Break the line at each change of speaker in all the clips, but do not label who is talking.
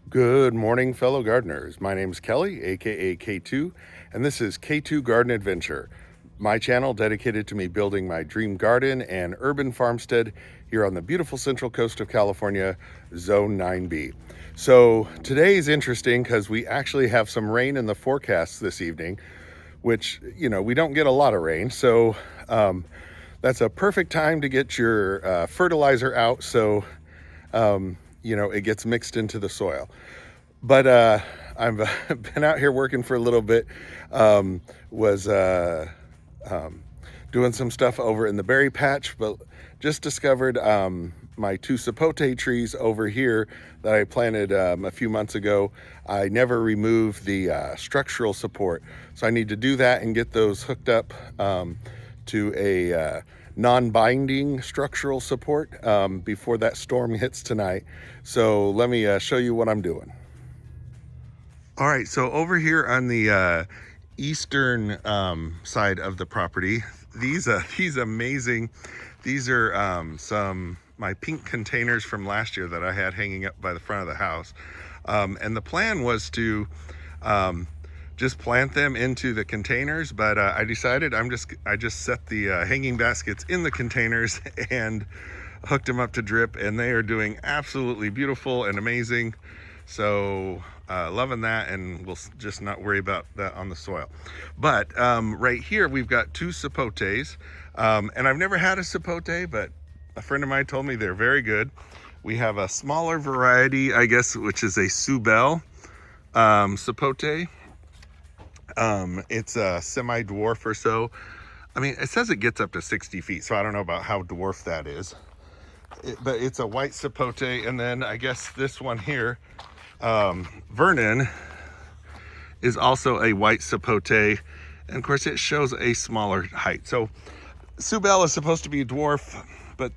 Good morning, fellow gardeners. My name is Kelly, aka K2, and this is K2 Garden Adventure, my channel dedicated to me building my dream garden and urban farmstead here on the beautiful central coast of California, Zone 9B. So today is interesting because we actually have some rain in the forecast this evening, which, we don't get a lot of rain. So that's a perfect time to get your fertilizer out so it gets mixed into the soil. But I've been out here working for a little bit. Was doing some stuff over in the berry patch, but just discovered my two sapote trees over here that I planted a few months ago. I never removed the structural support, so I need to do that and get those hooked up to a non-binding structural support before that storm hits tonight. So let me show you what I'm doing. All right, so over here on the eastern side of the property, these amazing, these are some my pink containers from last year that I had hanging up by the front of the house, and the plan was to just plant them into the containers, but I decided I just set the hanging baskets in the containers and hooked them up to drip, and they are doing absolutely beautiful and amazing. So loving that, and we'll just not worry about that on the soil. But right here we've got two sapotes, and I've never had a sapote, but a friend of mine told me they're very good. We have a smaller variety, I guess, which is a Subel sapote. It's a semi-dwarf or so. I mean, it says it gets up to 60 feet, so I don't know about how dwarf that is. But it's a white sapote, and then I guess this one here, Vernon, is also a white sapote, and of course it shows a smaller height. So Subel is supposed to be a dwarf, but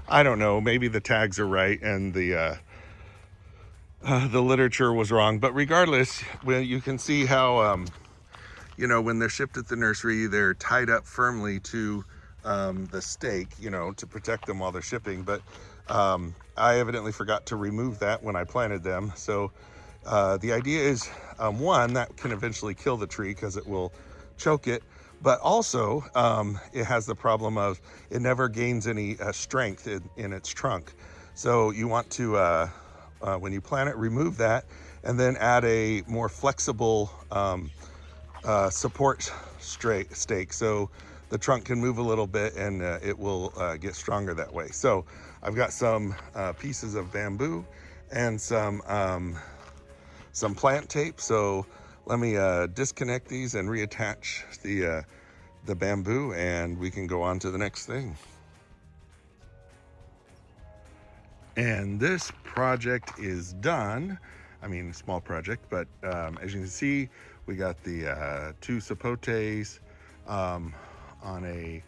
I don't know, maybe the tags are right and the literature was wrong. But regardless, when you can see how when they're shipped at the nursery, they're tied up firmly to the stake, to protect them while they're shipping. But I evidently forgot to remove that when I planted them. So the idea is, one, that can eventually kill the tree because it will choke it. But also, it has the problem of it never gains any strength in its trunk. So you want to, when you plant it, remove that and then add a more flexible support stake, so the trunk can move a little bit and it will get stronger that way. So I've got some pieces of bamboo and some plant tape. So let me disconnect these and reattach the bamboo, and we can go on to the next thing. And this project is done. I mean, small project, but as you can see, we got the two sapotes on a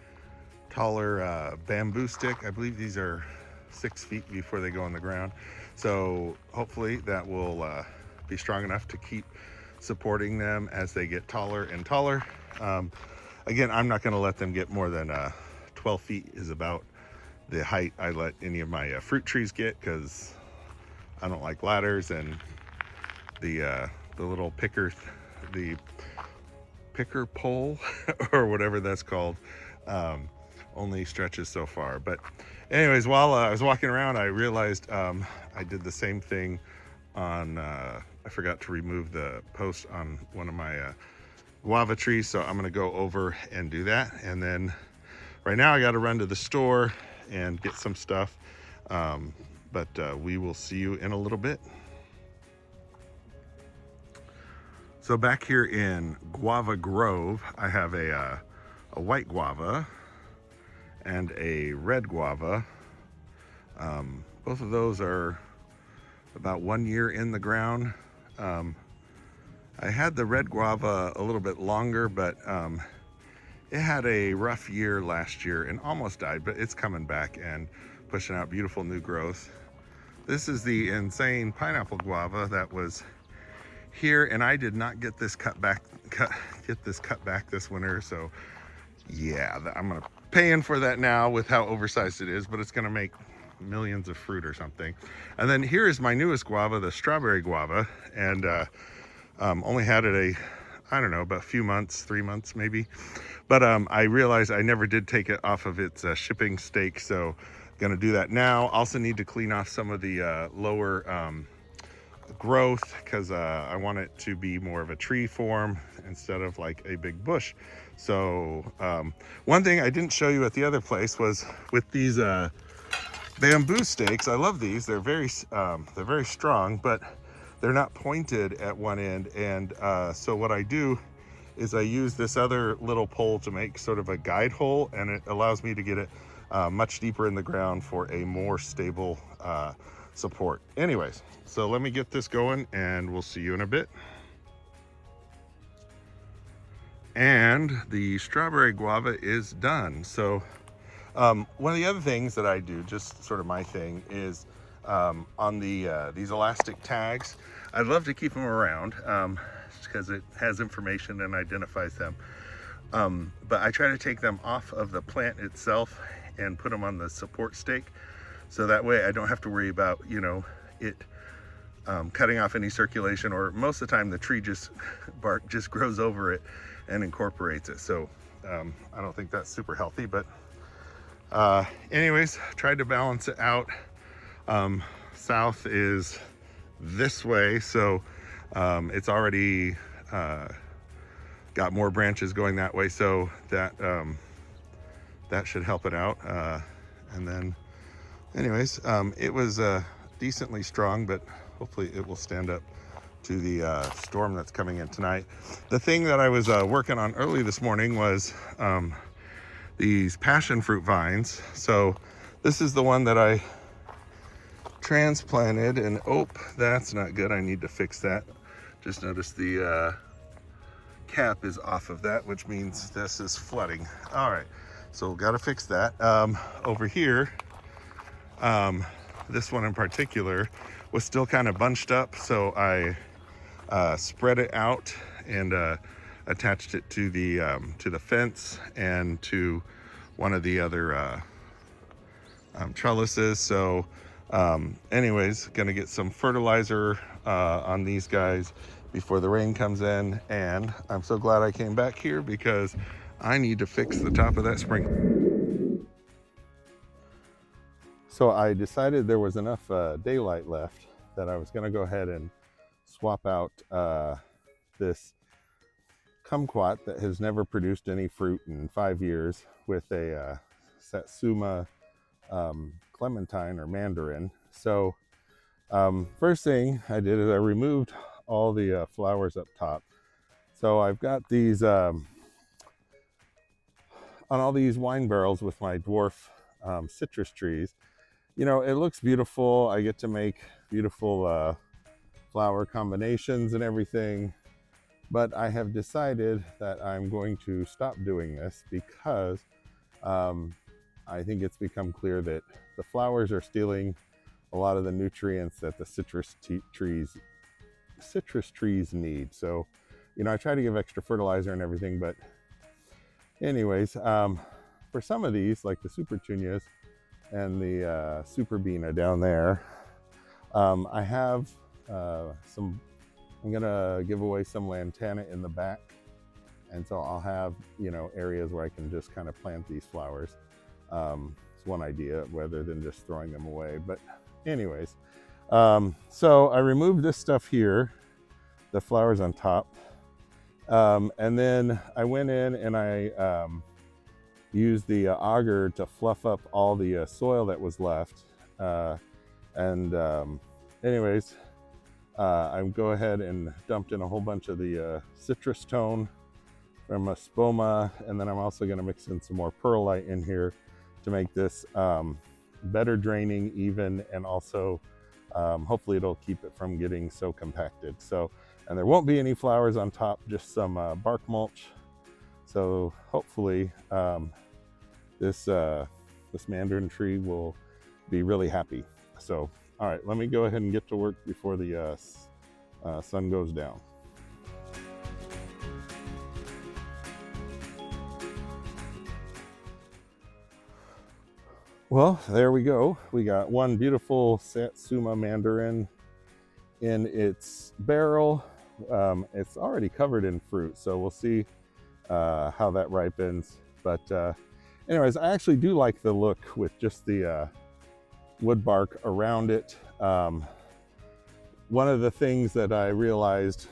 taller bamboo stick. I believe these are 6 feet before they go on the ground. So hopefully that will be strong enough to keep supporting them as they get taller and taller. Again, I'm not going to let them get more than 12 feet is about the height I let any of my fruit trees get, because I don't like ladders, and the little the picker pole or whatever that's called only stretches so far. But anyways, while I was walking around, I realized I did the same thing on I forgot to remove the post on one of my guava trees, so I'm going to go over and do that. And then right now I got to run to the store and get some stuff, but we will see you in a little bit. So back here in Guava Grove, I have a white guava and a red guava. Both of those are about 1 year in the ground. I had the red guava a little bit longer, but it had a rough year last year and almost died, but it's coming back and pushing out beautiful new growth. This is the insane pineapple guava that was here, and I did not get this cut back this winter. So yeah, I'm gonna pay in for that now with how oversized it is, but it's gonna make millions of fruit or something. And then here is my newest guava, the strawberry guava, and only had it I don't know, about a few months, 3 months maybe. But I realized I never did take it off of its shipping stake, so gonna do that now. Also need to clean off some of the lower growth, because I want it to be more of a tree form instead of like a big bush. So one thing I didn't show you at the other place was with these bamboo stakes. I love these. They're very strong, but they're not pointed at one end. And so what I do is I use this other little pole to make sort of a guide hole, and it allows me to get it much deeper in the ground for a more stable support. Anyways, so let me get this going and we'll see you in a bit. And the strawberry guava is done. So one of the other things that I do, just sort of my thing, is on these elastic tags, I'd love to keep them around because it has information and identifies them. But I try to take them off of the plant itself and put them on the support stake. So that way I don't have to worry about, you know, it cutting off any circulation, or most of the time the tree bark just grows over it and incorporates it. So I don't think that's super healthy, but anyways, tried to balance it out. South is this way, so it's already got more branches going that way, so that that should help it out. And then anyways, it was decently strong, but hopefully it will stand up to the storm that's coming in tonight. The thing that I was working on early this morning was these passion fruit vines. So this is the one that I transplanted, and oh, that's not good. I need to fix that. Just noticed the cap is off of that, which means this is flooding. All right, so got to fix that. Over here, this one in particular was still kind of bunched up, so I spread it out and attached it to the fence and to one of the other trellises. So anyways, gonna get some fertilizer on these guys before the rain comes in. And I'm so glad I came back here because I need to fix the top of that sprinkler. So I decided there was enough daylight left that I was gonna go ahead and swap out this kumquat that has never produced any fruit in 5 years with a Satsuma clementine or mandarin. So first thing I did is I removed all the flowers up top. So I've got these on all these wine barrels with my dwarf citrus trees. You know, it looks beautiful. I get to make beautiful flower combinations and everything, but I have decided that I'm going to stop doing this because I think it's become clear that the flowers are stealing a lot of the nutrients that the citrus trees need. So, you know, I try to give extra fertilizer and everything, but anyways, for some of these, like the super tunias and the super bina down there, I have I'm gonna give away some lantana in the back, and so I'll have, you know, areas where I can just kind of plant these flowers. It's one idea rather than just throwing them away. But anyways, so I removed this stuff here, the flowers on top, and then I went in and I used the auger to fluff up all the soil that was left. Anyways, I go ahead and dumped in a whole bunch of the citrus tone from a spoma, and then I'm also going to mix in some more perlite in here to make this better draining, even, and also hopefully it'll keep it from getting so compacted. So, and there won't be any flowers on top, just some bark mulch. So hopefully this mandarin tree will be really happy. So, all right, let me go ahead and get to work before the sun goes down. Well, there we go. We got one beautiful Satsuma mandarin in its barrel. It's already covered in fruit, so we'll see how that ripens. But anyways, I actually do like the look with just the wood bark around it. One of the things that I realized,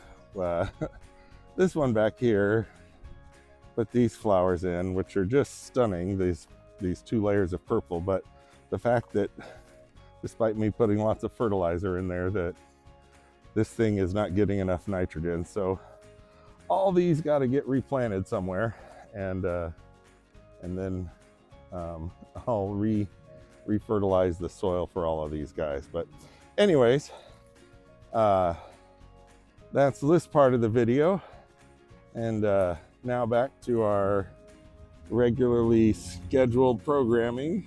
this one back here, put these flowers in, which are just stunning, these 2 layers of purple, but the fact that despite me putting lots of fertilizer in there, that this thing is not getting enough nitrogen. So all these got to get replanted somewhere, and then I'll re-fertilize the soil for all of these guys. But anyways, that's this part of the video, and now back to our regularly scheduled programming.